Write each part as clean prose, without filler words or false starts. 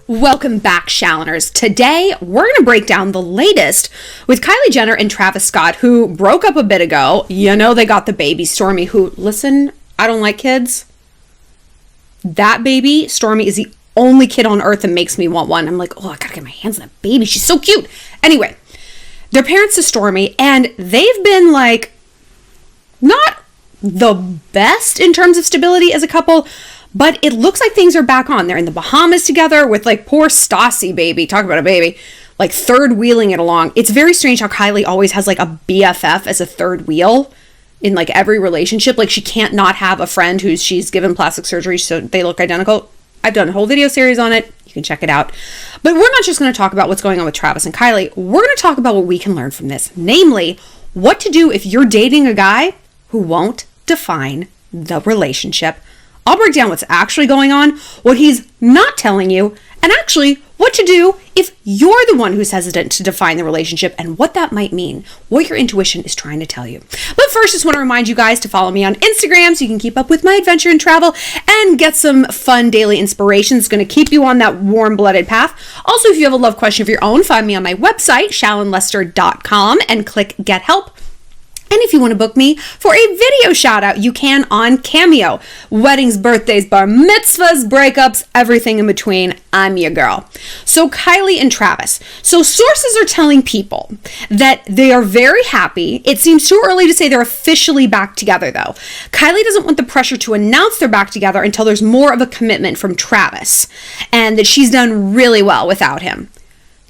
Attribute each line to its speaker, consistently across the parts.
Speaker 1: Welcome back, Shalloners. Today, we're going to break down the latest with Kylie Jenner and Travis Scott, who broke up a bit ago. You know they got the baby, Stormi, who, listen, I don't like kids. That baby, Stormi, is the only kid on earth that makes me want one. I'm like, oh, I gotta get my hands on that baby. She's so cute. Anyway, they're parents to Stormi, and they've been, like, not the best in terms of stability as a couple, but it looks like things are back on. They're in the Bahamas together with, like, poor Stassi, baby. Talk about a baby. Like, third wheeling it along. It's very strange how Kylie always has, like, a BFF as a third wheel in, like, every relationship. Like, she can't not have a friend who she's given plastic surgery so they look identical. I've done a whole video series on it. You can check it out. But we're not just going to talk about what's going on with Travis and Kylie. We're going to talk about what we can learn from this. Namely, what to do if you're dating a guy who won't define the relationship. I'll break down what's actually going on, what he's not telling you, and actually what to do if you're the one who's hesitant to define the relationship and what that might mean, what your intuition is trying to tell you. But first, just want to remind you guys to follow me on Instagram so you can keep up with my adventure and travel and get some fun daily inspiration. It's going to keep you on that warm-blooded path. Also, if you have a love question of your own, find me on my website, shallonlester.com, and click Get Help. And if you want to book me for a video shout out, you can on Cameo. Weddings, birthdays, bar mitzvahs, breakups, everything in between. I'm your girl. So Kylie and Travis. So sources are telling people that they are very happy. It seems too early to say they're officially back together though. Kylie doesn't want the pressure to announce they're back together until there's more of a commitment from Travis and that she's done really well without him.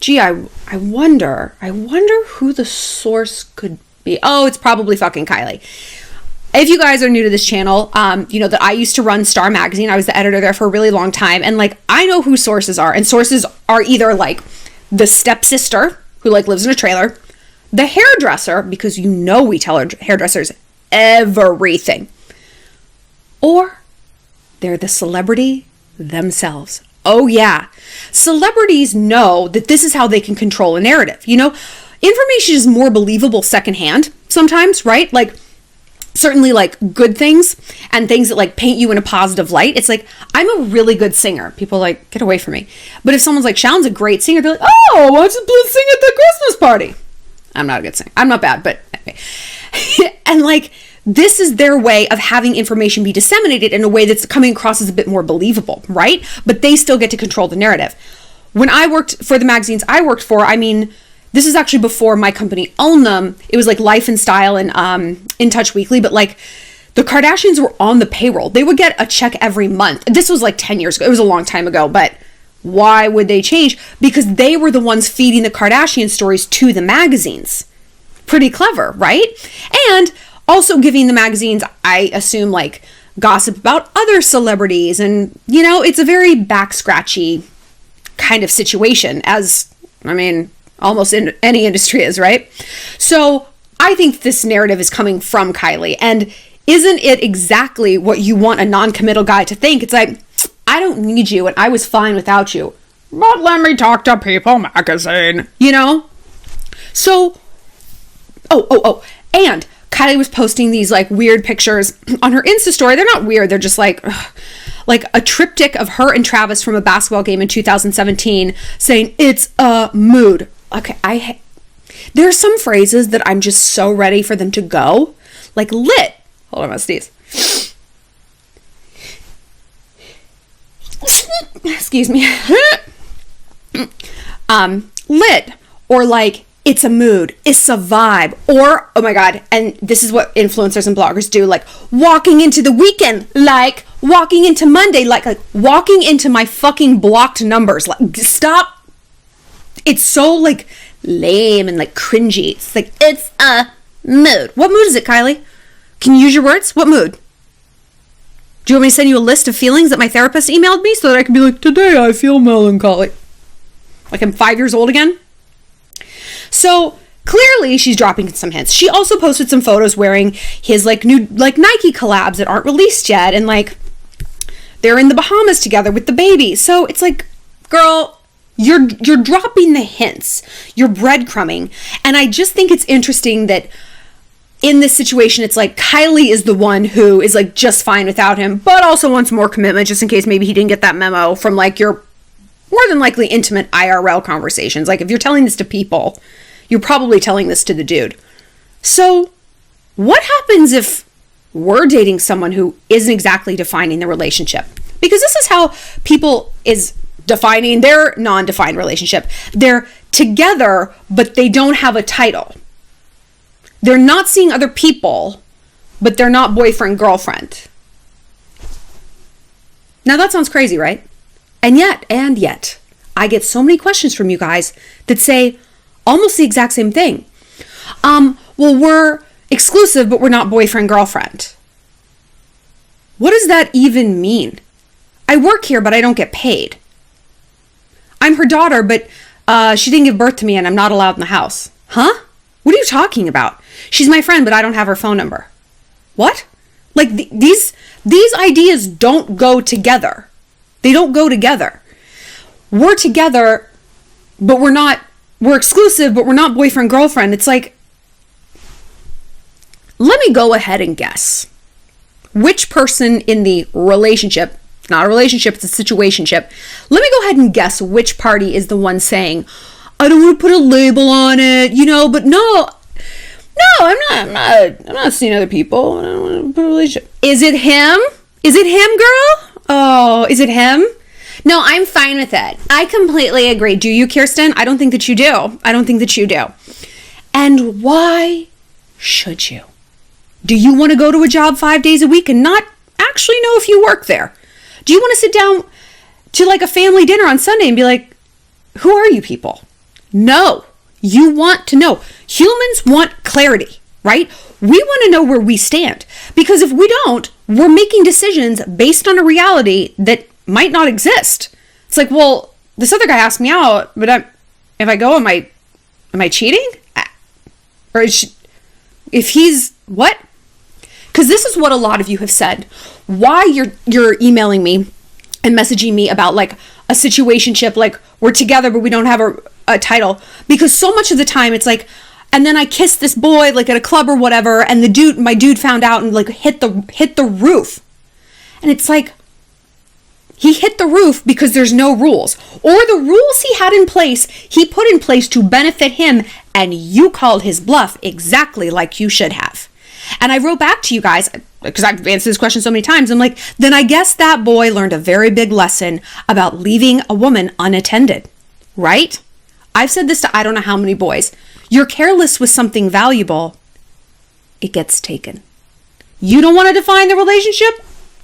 Speaker 1: Gee, I wonder who the source could be. Oh, it's probably fucking Kylie. If you guys are new to this channel, you know that I used to run Star Magazine. I was the editor there for a really long time. And like, I know who sources are. And sources are either like the stepsister who like lives in a trailer, the hairdresser, because you know we tell our hairdressers everything, or they're the celebrity themselves. Oh yeah. Celebrities know that this is how they can control a narrative. You know, information is more believable secondhand sometimes, right? Like certainly like good things and things that like paint you in a positive light. It's like, I'm a really good singer. People like, get away from me. But if someone's like, Shallon's a great singer, they're like, oh, why don't you sing at the Christmas party? I'm not a good singer. I'm not bad, but anyway. And like, this is their way of having information be disseminated in a way that's coming across as a bit more believable, right? But they still get to control the narrative. When I worked for the magazines I worked for, I mean, this is actually before my company owned them. It was like Life and Style and In Touch Weekly, but like the Kardashians were on the payroll. They would get a check every month. This was like 10 years ago. It was a long time ago, but why would they change? Because they were the ones feeding the Kardashian stories to the magazines. Pretty clever, right? And also giving the magazines, I assume, like gossip about other celebrities. And, you know, it's a very back scratchy kind of situation, as, I mean, almost in any industry is, right? So I think this narrative is coming from Kylie. And isn't it exactly what you want a non-committal guy to think? It's like, I don't need you and I was fine without you, but let me talk to People magazine, you know? So, and Kylie was posting these like weird pictures on her Insta story. They're not weird. They're just like a triptych of her and Travis from a basketball game in 2017 saying it's a mood. Okay, there are some phrases that I'm just so ready for them to go. Like lit. Hold on, I sneeze. Excuse me. Lit. Or like, it's a mood. It's a vibe. Or, oh my God, and this is what influencers and bloggers do, like walking into the weekend, like walking into Monday, like walking into my fucking blocked numbers. Like, stop. It's so like lame and like cringy. It's like, it's a mood. What mood is it, Kylie? Can you use your words? What mood? Do you want me to send you a list of feelings that my therapist emailed me so that I can be like, today I feel melancholy. Like I'm 5 years old again? So clearly she's dropping some hints. She also posted some photos wearing his like new like Nike collabs that aren't released yet. And like they're in the Bahamas together with the baby. So it's like, girl, you're dropping the hints. You're breadcrumbing. And I just think it's interesting that in this situation, it's like Kylie is the one who is like just fine without him, but also wants more commitment just in case maybe he didn't get that memo from like your more than likely intimate IRL conversations. Like if you're telling this to people, you're probably telling this to the dude. So what happens if we're dating someone who isn't exactly defining the relationship? Because this is how people is defining their non-defined relationship. They're together, but they don't have a title. They're not seeing other people, but they're not boyfriend, girlfriend. Now that sounds crazy, right? And yet, I get so many questions from you guys that say almost the exact same thing. Well, we're exclusive, but we're not boyfriend, girlfriend. What does that even mean? I work here, but I don't get paid. I'm her daughter, but she didn't give birth to me and I'm not allowed in the house. Huh? What are you talking about? She's my friend, but I don't have her phone number. What? Like these ideas don't go together. They don't go together. We're together, but we're exclusive, but we're not boyfriend, girlfriend. It's like, let me go ahead and guess which person in the relationship, not a relationship, it's a situationship. Let me go ahead and guess which party is the one saying, I don't want to put a label on it, but no, I'm not seeing other people. I don't want to put a relationship. Is it him? Is it him, girl? Oh, is it him? No, I'm fine with it. I completely agree. Do you, Kirsten? I don't think that you do. And why should you? Do you want to go to a job 5 days a week and not actually know if you work there? Do you want to sit down to like a family dinner on Sunday and be like, who are you people? No, you want to know. Humans want clarity, right? We want to know where we stand, because if we don't, we're making decisions based on a reality that might not exist. It's like, well, this other guy asked me out, but if I go, am I cheating? Or if he's what? Because this is what a lot of you have said. Why you're emailing me and messaging me about like a situationship, like we're together but we don't have a title. Because so much of the time it's like, and then I kissed this boy like at a club or whatever, and my dude found out and like hit the roof. And it's like, he hit the roof because there's no rules, or the rules he had in place, he put in place to benefit him, and you called his bluff exactly like you should have. And I wrote back to you guys, because I've answered this question so many times. I'm like, then I guess that boy learned a very big lesson about leaving a woman unattended, right? I've said this to I don't know how many boys. You're careless with something valuable, it gets taken. You don't want to define the relationship?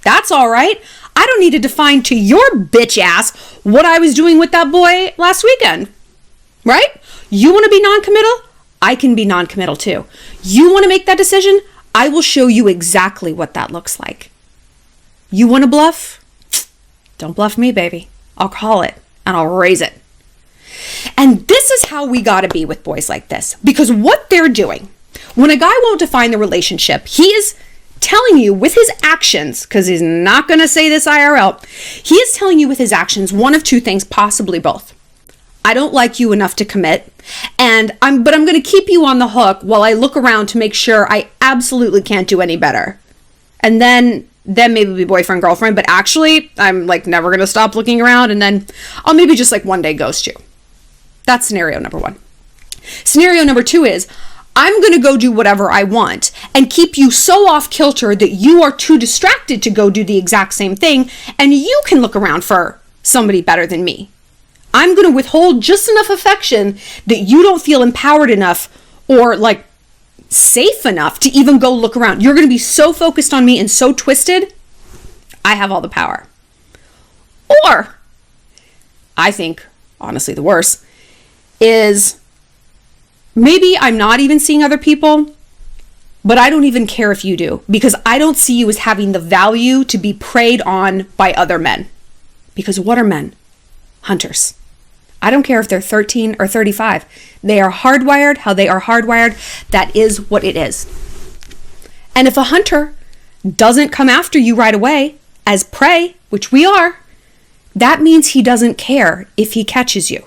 Speaker 1: That's all right. I don't need to define to your bitch ass what I was doing with that boy last weekend, right? You want to be non-committal? I can be non-committal too. You want to make that decision? I will show you exactly what that looks like. You want to bluff? Don't bluff me, baby. I'll call it and I'll raise it. And this is how we got to be with boys like this, because what they're doing, when a guy won't define the relationship, he is telling you with his actions, because he's not going to say this IRL, he is telling you with his actions one of two things, possibly both. I don't like you enough to commit, but I'm going to keep you on the hook while I look around to make sure I absolutely can't do any better. And then maybe be boyfriend, girlfriend, but actually I'm like never going to stop looking around, and then I'll maybe just like one day ghost you. That's scenario number one. Scenario number two is, I'm going to go do whatever I want and keep you so off kilter that you are too distracted to go do the exact same thing, and you can look around for somebody better than me. I'm going to withhold just enough affection that you don't feel empowered enough or like safe enough to even go look around. You're going to be so focused on me and so twisted, I have all the power. Or, I think, honestly, the worst is maybe I'm not even seeing other people, but I don't even care if you do, because I don't see you as having the value to be preyed on by other men. Because what are men? Hunters. I don't care if they're 13 or 35. They are hardwired how they are hardwired. That is what it is. And if a hunter doesn't come after you right away as prey, which we are, that means he doesn't care if he catches you.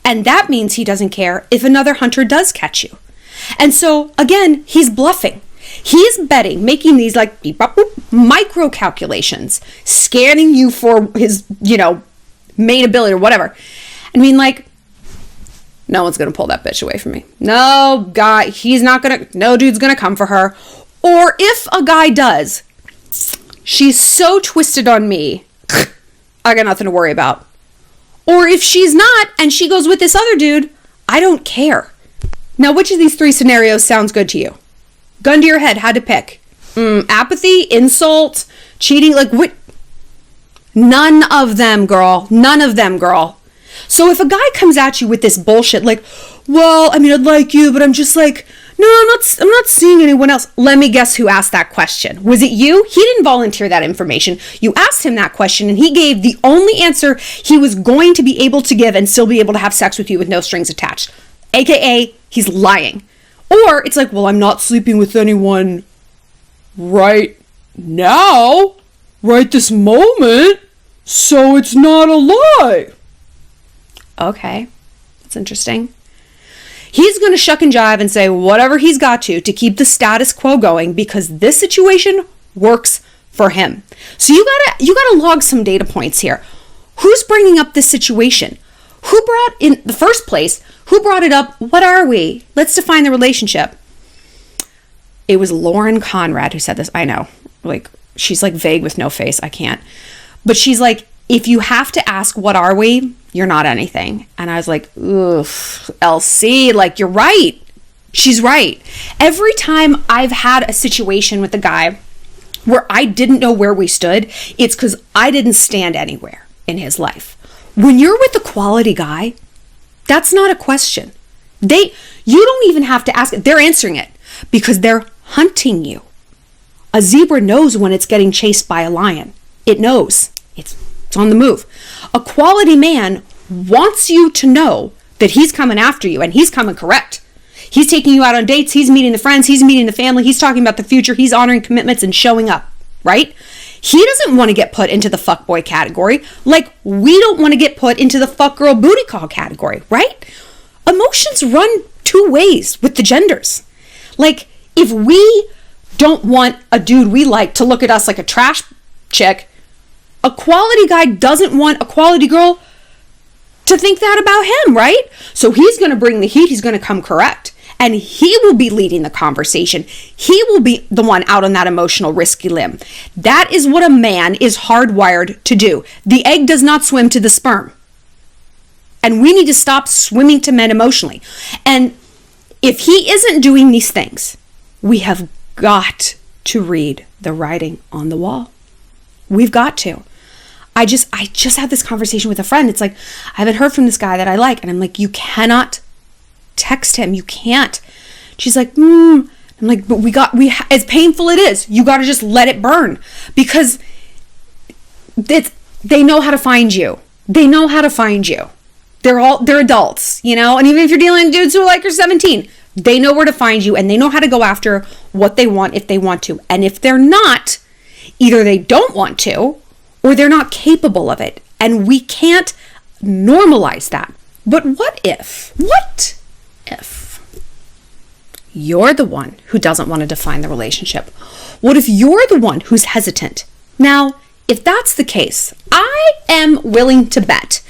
Speaker 1: And that means he doesn't care if another hunter does catch you. And so, again, he's bluffing. He's betting, making these like beep, bop, boop, micro calculations, scanning you for his, main ability or whatever. I mean, like, no one's going to pull that bitch away from me. No guy, no dude's going to come for her. Or if a guy does, she's so twisted on me, I got nothing to worry about. Or if she's not and she goes with this other dude, I don't care. Now, which of these 3 scenarios sounds good to you? Gun to your head, had to pick. Apathy, insult, cheating, like what? None of them, girl. None of them, girl. So if a guy comes at you with this bullshit, like, well, I mean, I'd like you, but I'm just like, no, I'm not seeing anyone else. Let me guess who asked that question. Was it you? He didn't volunteer that information. You asked him that question and he gave the only answer he was going to be able to give and still be able to have sex with you with no strings attached. AKA, he's lying. Or it's like, well, I'm not sleeping with anyone right now, right this moment, so it's not a lie. Okay, that's interesting. He's going to shuck and jive and say whatever he's got to keep the status quo going because this situation works for him. So you gotta log some data points here. Who's bringing up this situation? Who brought in the first place? Who brought it up? What are we? Let's define the relationship. It was Lauren Conrad who said this. I know, like, she's like vague with no face. I can't. But she's like, if you have to ask, what are we? You're not anything. And I was like, oof, LC, like, you're right. She's right. Every time I've had a situation with a guy where I didn't know where we stood, it's because I didn't stand anywhere in his life. When you're with a quality guy, that's not a question. You don't even have to ask it. They're answering it because they're hunting you. A zebra knows when it's getting chased by a lion. It knows. It's on the move. A quality man wants you to know that he's coming after you and he's coming correct. He's taking you out on dates. He's meeting the friends. He's meeting the family. He's talking about the future. He's honoring commitments and showing up, right? He doesn't want to get put into the fuckboy category like we don't want to get put into the fuck girl booty call category, right? Emotions run 2 ways with the genders. Like, if we don't want a dude we like to look at us like a trash chick, a quality guy doesn't want a quality girl to think that about him, right? So he's going to bring the heat. He's going to come correct. And he will be leading the conversation. He will be the one out on that emotional risky limb. That is what a man is hardwired to do. The egg does not swim to the sperm. And we need to stop swimming to men emotionally. And if he isn't doing these things, we have got to read the writing on the wall. We've got to. I just had this conversation with a friend. It's like, I haven't heard from this guy that I like. And I'm like, you cannot text him. You can't. She's like, I'm like, but as painful it is, you got to just let it burn because they know how to find you. They know how to find you. They're adults, you know? And even if you're dealing with dudes who are like, you're 17, they know where to find you and they know how to go after what they want if they want to. And if they're not, either they don't want to or they're not capable of it. And we can't normalize that. But what if you're the one who doesn't want to define the relationship? What if you're the one who's hesitant? Now, if that's the case, I am willing to bet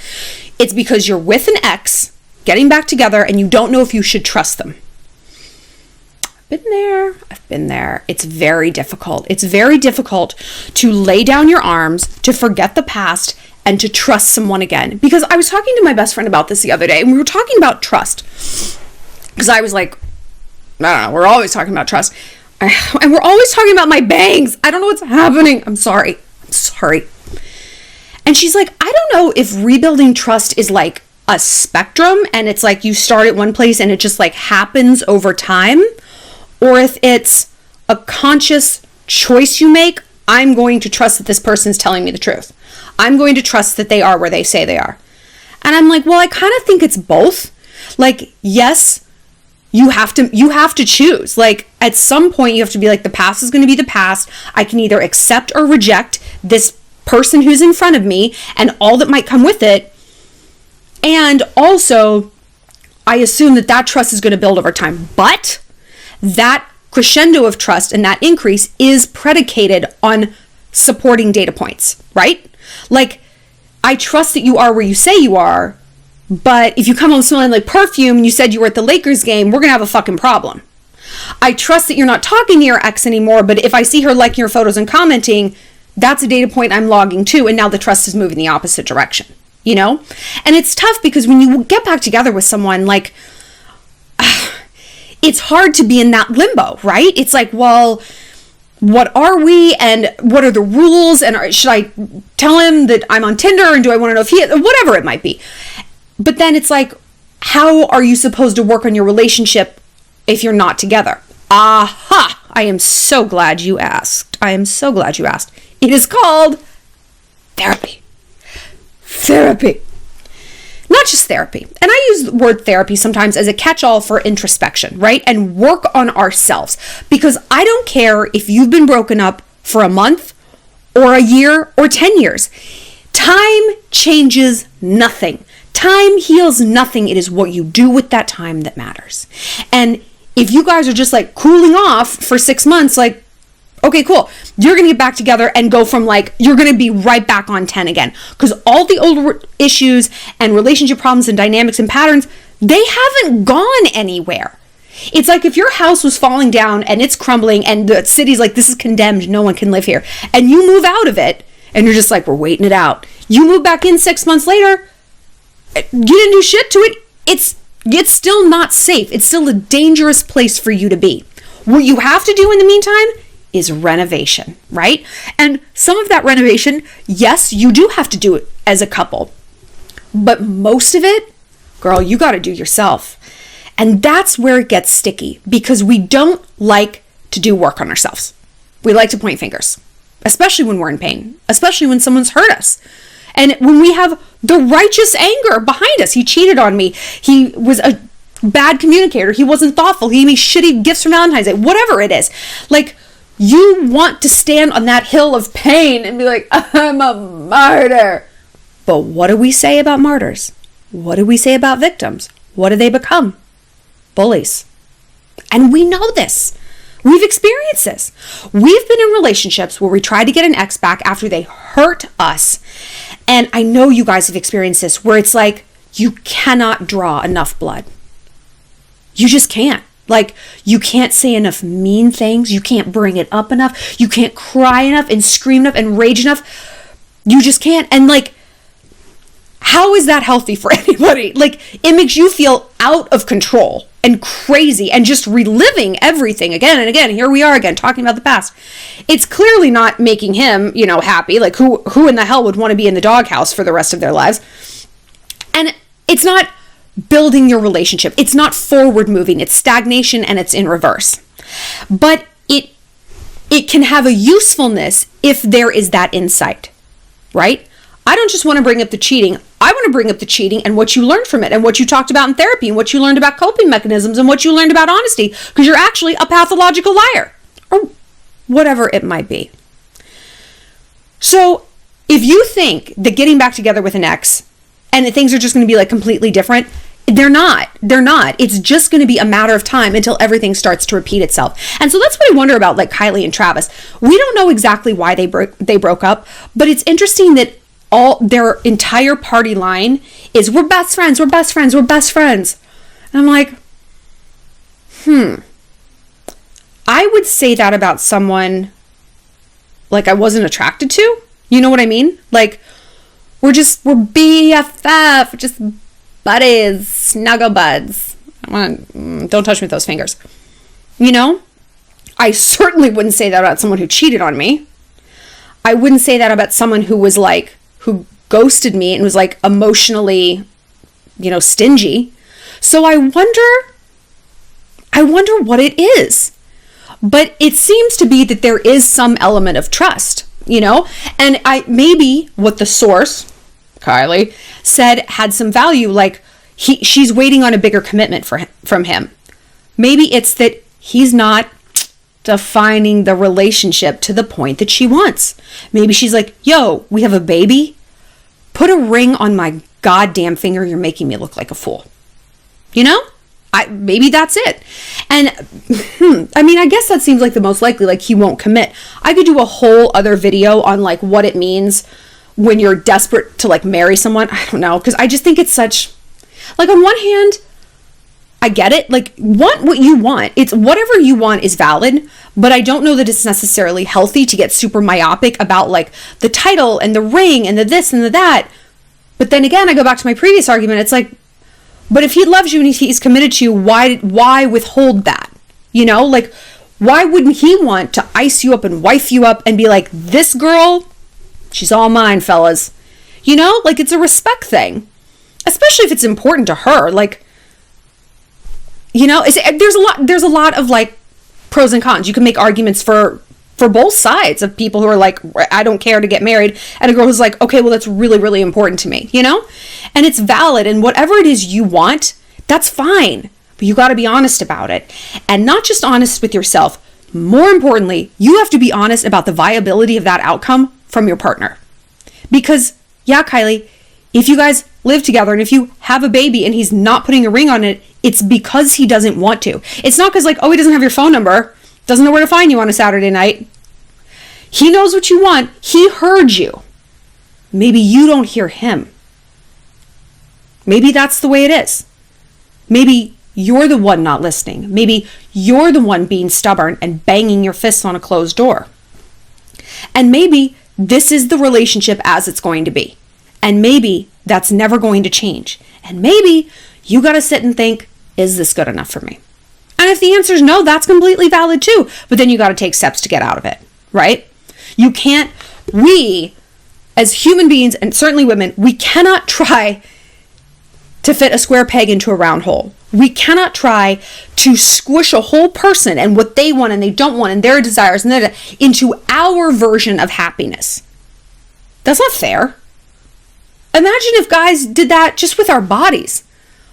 Speaker 1: it's because you're with an ex, getting back together, and you don't know if you should trust them. I've been there. It's very difficult. It's very difficult to lay down your arms, to forget the past, and to trust someone again. Because I was talking to my best friend about this the other day, and we were talking about trust. Because I was like, I don't know, we're always talking about trust. And we're always talking about my bangs. I don't know what's happening. I'm sorry. And she's like, I don't know if rebuilding trust is like a spectrum, and it's like you start at one place and it just like happens over time, or if it's a conscious choice you make. I'm going to trust that this person's telling me the truth. I'm going to trust that they are where they say they are. And I'm like, well, I kind of think it's both. Like, yes, you have to choose. Like, at some point you have to be like, the past is going to be the past. I can either accept or reject this person who's in front of me and all that might come with it. And also, I assume that trust is going to build over time. But that crescendo of trust and that increase is predicated on supporting data points, right? Like, I trust that you are where you say you are, but if you come home smelling like perfume and you said you were at the Lakers game, we're going to have a fucking problem. I trust that you're not talking to your ex anymore, but if I see her liking your photos and commenting, that's a data point I'm logging too, and now the trust is moving the opposite direction, you know? And it's tough because when you get back together with someone, like, it's hard to be in that limbo, right? It's like, well, what are we, and what are the rules, and should I tell him that I'm on Tinder, and do I want to know if he, whatever it might be. But then it's like, how are you supposed to work on your relationship if you're not together? Aha! I am so glad you asked. I am so glad you asked. It is called therapy. Therapy. Not just therapy. And I use the word therapy sometimes as a catch-all for introspection, right? And work on ourselves. Because I don't care if you've been broken up for a month or a year or 10 years. Time changes nothing. Time heals nothing. It is what you do with that time that matters. And if you guys are just like cooling off for 6 months, like, okay, cool. You're going to get back together and go from like, you're going to be right back on 10 again. Because all the old issues and relationship problems and dynamics and patterns, they haven't gone anywhere. It's like if your house was falling down and it's crumbling and the city's like, this is condemned, no one can live here. And you move out of it and you're just like, we're waiting it out. You move back in 6 months later, you didn't do shit to it. It's still not safe. It's still a dangerous place for you to be. What you have to do in the meantime is renovation, right? And some of that renovation, yes, you do have to do it as a couple. But most of it, girl, you got to do yourself. And that's where it gets sticky because we don't like to do work on ourselves. We like to point fingers, especially when we're in pain, especially when someone's hurt us. And when we have the righteous anger behind us, he cheated on me. He was a bad communicator. He wasn't thoughtful. He gave me shitty gifts for Valentine's Day, whatever it is. Like, you want to stand on that hill of pain and be like, I'm a martyr. But what do we say about martyrs? What do we say about victims? What do they become? Bullies. And we know this. We've experienced this. We've been in relationships where we tried to get an ex back after they hurt us. And I know you guys have experienced this where it's like, you cannot draw enough blood. You just can't. Like, you can't say enough mean things. You can't bring it up enough. You can't cry enough and scream enough and rage enough. You just can't. And like, how is that healthy for anybody? Like, it makes you feel out of control and crazy and just reliving everything again and again. Here we are again, talking about the past. It's clearly not making him, happy. Like, who in the hell would want to be in the doghouse for the rest of their lives? And it's not building your relationship. It's not forward moving. It's stagnation and it's in reverse. But it can have a usefulness if there is that insight, right? I don't just want to bring up the cheating. I want to bring up the cheating and what you learned from it and what you talked about in therapy and what you learned about coping mechanisms and what you learned about honesty, because you're actually a pathological liar or whatever it might be. So if you think that getting back together with an ex and that things are just going to be like completely different, they're not. It's just going to be a matter of time until everything starts to repeat itself. And so that's what I wonder about like Kylie and Travis. We don't know exactly why they broke up, but it's interesting that all their entire party line is, we're best friends, we're best friends, we're best friends. And I'm like, I would say that about someone like I wasn't attracted to. You know what I mean? Like, we're BFF, just buddies, snuggle buds. Don't touch me with those fingers. I certainly wouldn't say that about someone who cheated on me. I wouldn't say that about someone who ghosted me and was like emotionally, stingy. So I wonder what it is. But it seems to be that there is some element of trust, and maybe what the source, Kylie, said had some value, like she's waiting on a bigger commitment from him. Maybe it's that he's not defining the relationship to the point that she wants. Maybe she's like, yo, we have a baby. Put a ring on my goddamn finger. You're making me look like a fool. Maybe that's it. And I guess that seems like the most likely, like he won't commit. I could do a whole other video on like what it means when you're desperate to like marry someone. I don't know, because I just think it's such, like, on one hand, I get it. Like, want what you want. It's whatever you want is valid, but I don't know that it's necessarily healthy to get super myopic about like the title and the ring and the this and the that. But then again, I go back to my previous argument. It's like, but if he loves you and he's committed to you, why withhold that? You know, like, why wouldn't he want to ice you up and wife you up and be like, this girl, she's all mine, fellas. You know, like, it's a respect thing, especially if it's important to her. Like, you know, there's a lot of like pros and cons. You can make arguments for both sides of people who are like, I don't care to get married, and a girl who's like, okay, well, that's really, really important to me, you know? And it's valid, and whatever it is you want, that's fine. But you got to be honest about it, and not just honest with yourself. More importantly, you have to be honest about the viability of that outcome from your partner. Because, yeah, Kylie, if you guys live together and if you have a baby and he's not putting a ring on it, it's because he doesn't want to. It's not because like, oh, he doesn't have your phone number, doesn't know where to find you on a Saturday night. He knows what you want. He heard you. Maybe you don't hear him. Maybe that's the way it is. Maybe you're the one not listening. Maybe you're the one being stubborn and banging your fists on a closed door. And maybe this is the relationship as it's going to be. And maybe that's never going to change. And maybe you got to sit and think, is this good enough for me? And if the answer is no, that's completely valid too. But then you got to take steps to get out of it, right? You can't, we as human beings, and certainly women, we cannot try to fit a square peg into a round hole. We cannot try to squish a whole person and what they want and they don't want and their desires and into our version of happiness. That's not fair. Imagine if guys did that just with our bodies.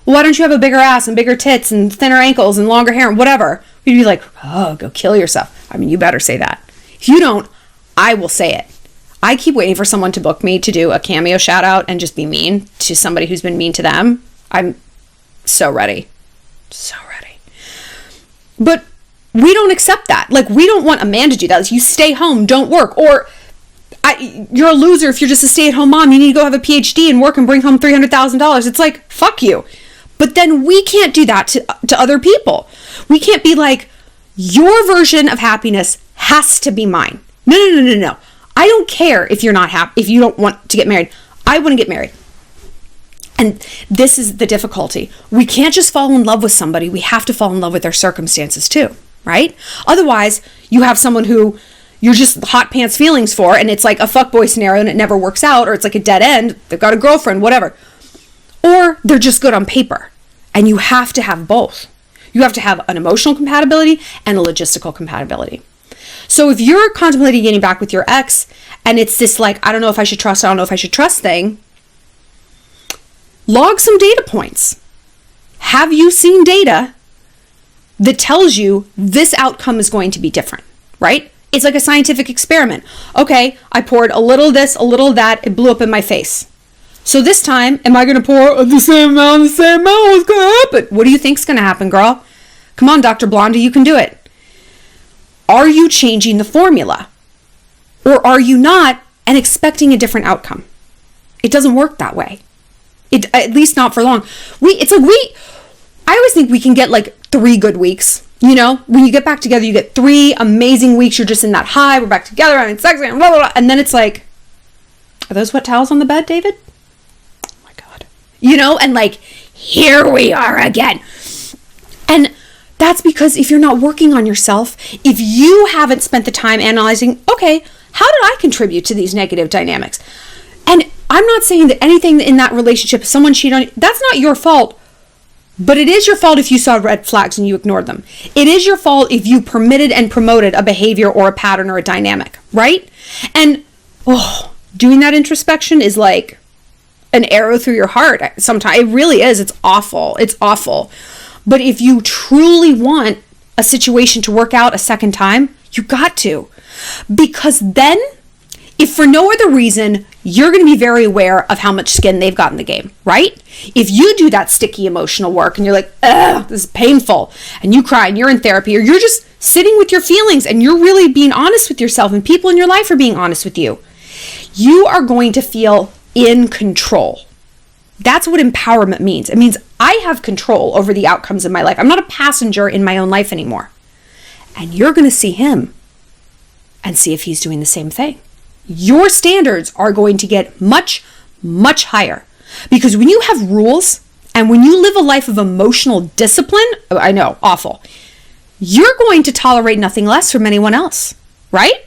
Speaker 1: Why don't you have a bigger ass and bigger tits and thinner ankles and longer hair and whatever? We'd be like, oh, go kill yourself. I mean, you better say that. If you don't, I will say it. I keep waiting for someone to book me to do a cameo shout out and just be mean to somebody who's been mean to them. I'm so ready. So ready. But we don't accept that. Like, we don't want a man to do that. You stay home, don't work. Or you're a loser if you're just a stay-at-home mom. You need to go have a PhD and work and bring home $300,000. It's like, fuck you. But then we can't do that to other people. We can't be like, your version of happiness has to be mine. No. I don't care if you're not happy, if you don't want to get married. I want to get married. And this is the difficulty. We can't just fall in love with somebody. We have to fall in love with their circumstances too, right? Otherwise, you have someone who you're just hot pants feelings for, and it's like a fuckboy scenario and it never works out, or it's like a dead end. They've got a girlfriend, whatever. Or they're just good on paper. And you have to have both. You have to have an emotional compatibility and a logistical compatibility. So if you're contemplating getting back with your ex and it's this like, I don't know if I should trust, I don't know if I should trust thing, log some data points. Have you seen data that tells you this outcome is going to be different, right? It's like a scientific experiment. Okay, I poured a little this, a little that, it blew up in my face. So this time, am I going to pour the same amount? What's going to happen? What do you think's going to happen, girl? Come on, Dr. Blondie, you can do it. Are you changing the formula? Or are you not and expecting a different outcome? It doesn't work that way. At least not for long. I always think we can get like 3 good weeks. You know, when you get back together, you get 3 amazing weeks. You're just in that high. We're back together, having sex, and blah, blah, blah. And then it's like, are those wet towels on the bed, David? Oh my God. You know, and like, here we are again. And that's because if you're not working on yourself, if you haven't spent the time analyzing, okay, how did I contribute to these negative dynamics? And I'm not saying that anything in that relationship, someone cheated on you, that's not your fault. But it is your fault if you saw red flags and you ignored them. It is your fault if you permitted and promoted a behavior or a pattern or a dynamic, right? And doing that introspection is like an arrow through your heart. Sometimes it really is. It's awful. It's awful. But if you truly want a situation to work out a second time, you got to. Because then, if for no other reason, you're going to be very aware of how much skin they've got in the game, right? If you do that sticky emotional work and you're like, ugh, this is painful, and you cry and you're in therapy, or you're just sitting with your feelings and you're really being honest with yourself and people in your life are being honest with you, You are going to feel in control. That's what empowerment means. It means I have control over the outcomes of my life. I'm not a passenger in my own life anymore. And you're going to see him and see if he's doing the same thing. Your standards are going to get much, much higher. Because when you have rules and when you live a life of emotional discipline, I know, awful, you're going to tolerate nothing less from anyone else, right?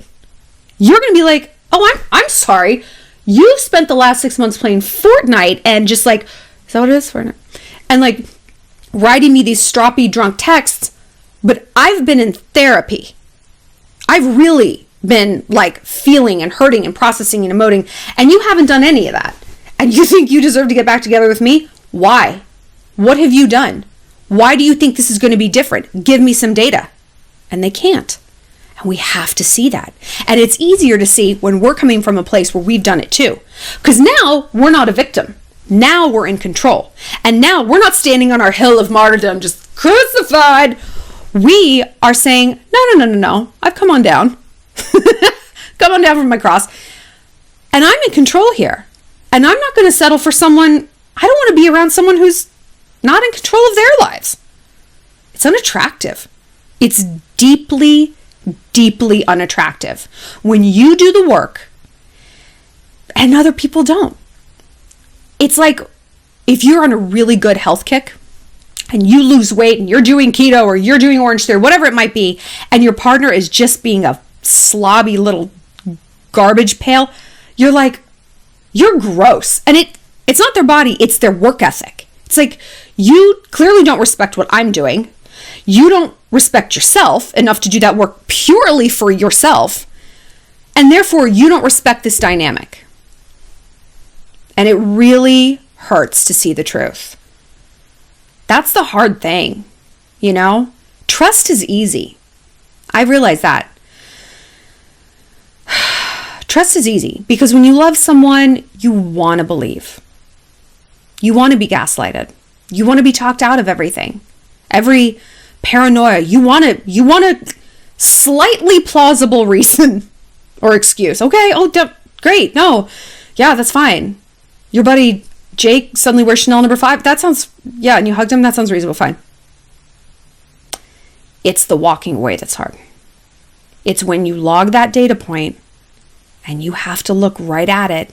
Speaker 1: You're going to be like, oh, I'm sorry. You've spent the last 6 months playing Fortnite and just like, is that what it is? Fortnite? And like writing me these stroppy drunk texts, but I've been in therapy. I've really been like feeling and hurting and processing and emoting, and you haven't done any of that. And you think you deserve to get back together with me? Why? What have you done? Why do you think this is going to be different? Give me some data. And they can't. And we have to see that. And it's easier to see when we're coming from a place where we've done it too. Because now we're not a victim. Now we're in control. And now we're not standing on our hill of martyrdom, just crucified. We are saying, no. I've come on down. Come on down from my cross. And I'm in control here. And I'm not going to settle for someone. I don't want to be around someone who's not in control of their lives. It's unattractive. It's deeply, deeply unattractive when you do the work and other people don't. It's like if you're on a really good health kick and you lose weight and you're doing keto or you're doing Orange Theory, whatever it might be, and your partner is just being a slobby little garbage pail, you're like, you're gross. And it's not their body, it's their work ethic. It's like, you clearly don't respect what I'm doing. You don't respect yourself enough to do that work purely for yourself. And therefore, you don't respect this dynamic. And it really hurts to see the truth. That's the hard thing, you know? Trust is easy. I realize that. Trust is easy because when you love someone, you want to believe. You want to be gaslighted. You want to be talked out of everything. Every paranoia. You want a slightly plausible reason or excuse. Okay, great. No, yeah, that's fine. Your buddy Jake suddenly wears Chanel number 5. That sounds, yeah, and you hugged him. That sounds reasonable. Fine. It's the walking away that's hard. It's when you log that data point and you have to look right at it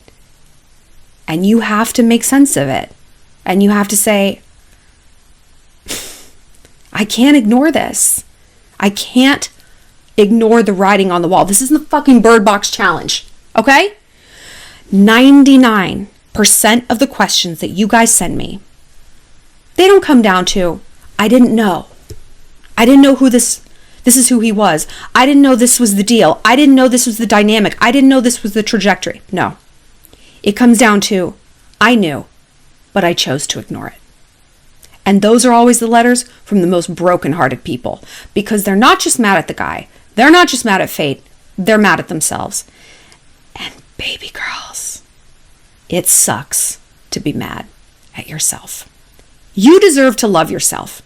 Speaker 1: and you have to make sense of it. And you have to say, I can't ignore this. I can't ignore the writing on the wall. This isn't the fucking Bird Box challenge, okay? 99% of the questions that you guys send me, they don't come down to, I didn't know. I didn't know who this is who he was. I didn't know this was the deal. I didn't know this was the dynamic. I didn't know this was the trajectory. No. It comes down to, I knew, but I chose to ignore it. And those are always the letters from the most broken-hearted people because they're not just mad at the guy. They're not just mad at fate. They're mad at themselves. And baby girls, it sucks to be mad at yourself. You deserve to love yourself.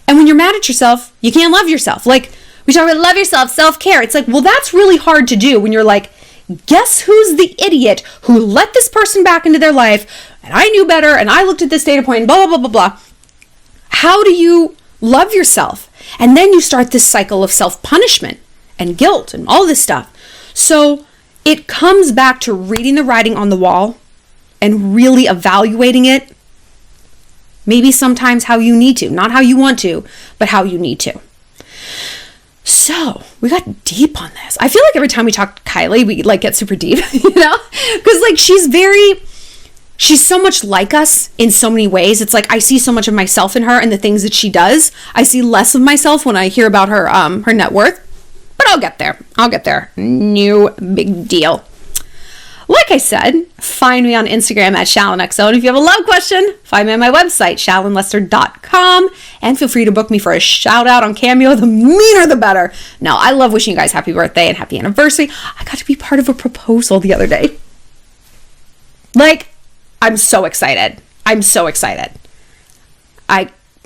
Speaker 1: And when you're mad at yourself, you can't love yourself. Like, we talk about love yourself, self-care. It's like, well, that's really hard to do when you're like, guess who's the idiot who let this person back into their life and I knew better and I looked at this data point and blah, blah, blah, blah, blah. How do you love yourself? And then you start this cycle of self-punishment and guilt and all this stuff. So it comes back to reading the writing on the wall and really evaluating it. Maybe sometimes how you need to, not how you want to, but how you need to. So we got deep on this. I feel like every time we talk to Kylie, we like get super deep, you know, because like she's so much like us in so many ways. It's like I see so much of myself in her and the things that she does. I see less of myself when I hear about her her net worth, but I'll get there. No big deal. Like I said, find me on Instagram at ShallonXO. And if you have a love question, find me on my website, shallonlester.com. And feel free to book me for a shout out on Cameo. The meaner, the better. No, I love wishing you guys happy birthday and happy anniversary. I got to be part of a proposal the other day. Like, I'm so excited. I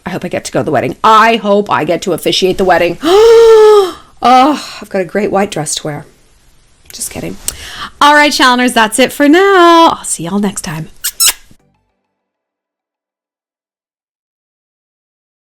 Speaker 1: hope I get to go to the wedding. I hope I get to officiate the wedding. Oh, I've got a great white dress to wear. Just kidding. All right, Shalloners, that's it for now. I'll see y'all next time.